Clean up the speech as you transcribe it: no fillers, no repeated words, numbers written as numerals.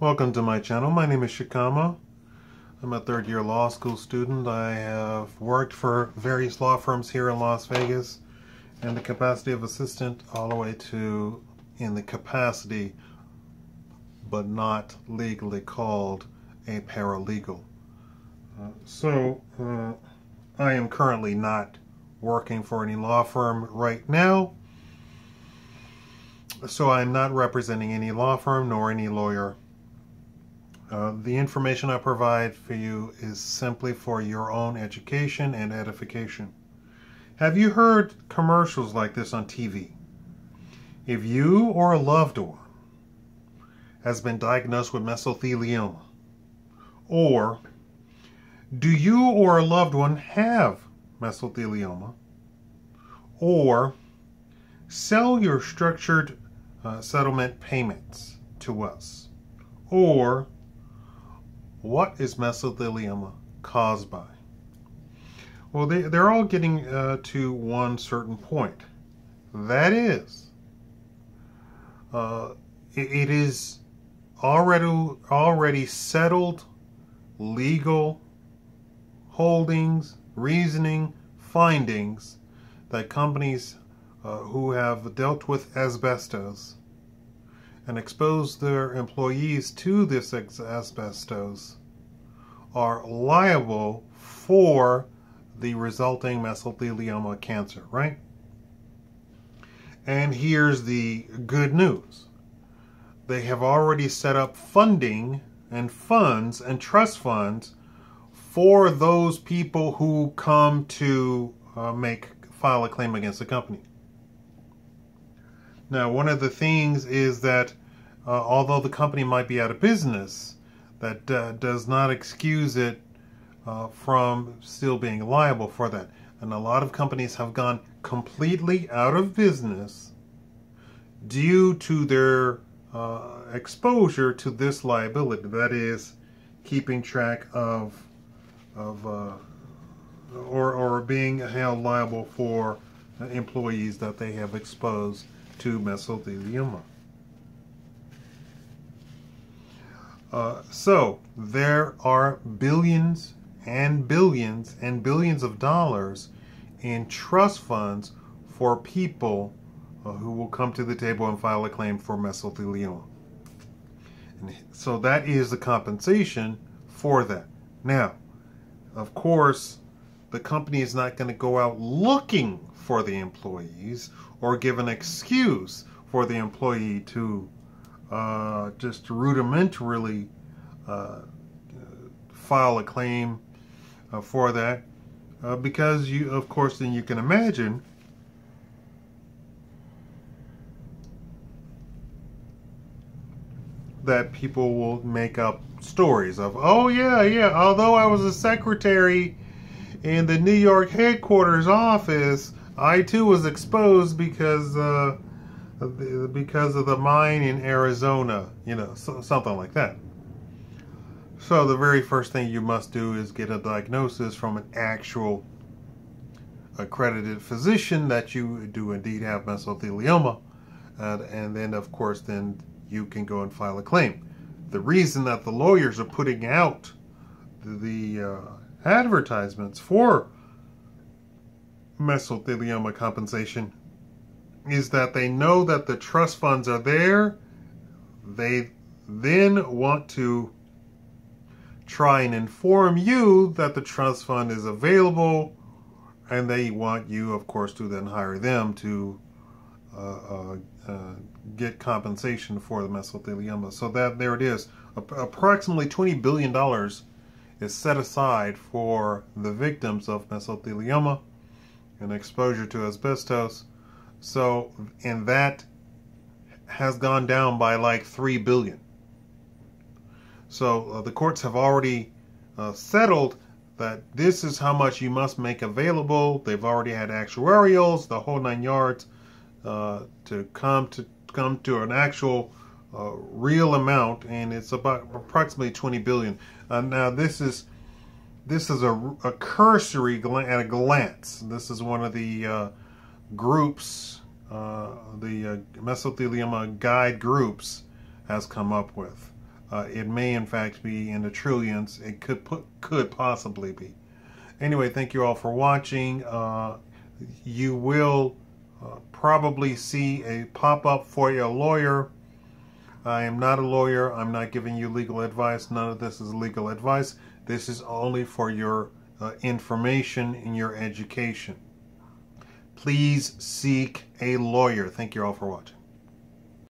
Welcome to my channel. My name is Shikama. I'm a third-year law school student. I have worked for various law firms here in Las Vegas in the capacity of assistant all the way to in the capacity but not legally called a paralegal. I am currently not working for any law firm right now. So I'm not representing any law firm nor any lawyer. The information I provide for you is simply for your own education and edification. Have you heard commercials like this on TV? If you or a loved one has been diagnosed with mesothelioma, or do you or a loved one have mesothelioma, or sell your structured settlement payments to us, or what is mesothelioma caused by? Well, they're all getting to one certain point. That is, it is already settled legal holdings, reasoning, findings that companies who have dealt with asbestos and exposed their employees to this asbestos are liable for the resulting mesothelioma cancer, right? And here's the good news. They have already set up funding and funds and trust funds for those people who come to file a claim against the company. Now, one of the things is that although the company might be out of business, that does not excuse it from still being liable for that. And a lot of companies have gone completely out of business due to their exposure to this liability. That is, keeping track of or being held liable for employees that they have exposed to mesothelioma. So there are billions and billions and billions of dollars in trust funds for people who will come to the table and file a claim for mesothelioma. And so that is the compensation for that. Now, of course, the company is not going to go out looking for the employees or give an excuse for the employee to just rudimentarily file a claim for that, because of course, then you can imagine that people will make up stories of, oh yeah, although I was a secretary in the New York headquarters office, I too was exposed because of the mine in Arizona, something like that. So the very first thing you must do is get a diagnosis from an actual accredited physician that you do indeed have mesothelioma, and then of course then you can go and file a claim. The reason that the lawyers are putting out the advertisements for mesothelioma compensation is that they know that the trust funds are there. They then want to try and inform you that the trust fund is available, and they want you, of course, to then hire them to get compensation for the mesothelioma. So that there it is. Approximately $20 billion is set aside for the victims of mesothelioma and exposure to asbestos. So, and that has gone down by like $3 billion. So the courts have already settled that this is how much you must make available. They've already had actuarials, the whole 9 yards, to come to an actual real amount, and it's about approximately $20 billion. Now this is a cursory at a glance. This is one of the groups, the mesothelioma guide groups has come up with. It may in fact be in the trillions. It could possibly be. Anyway, thank you all for watching. You will probably see a pop-up for your lawyer. I am not a lawyer. I'm not giving you legal advice. None of this is legal advice. This is only for your information and your education. Please seek a lawyer. Thank you all for watching.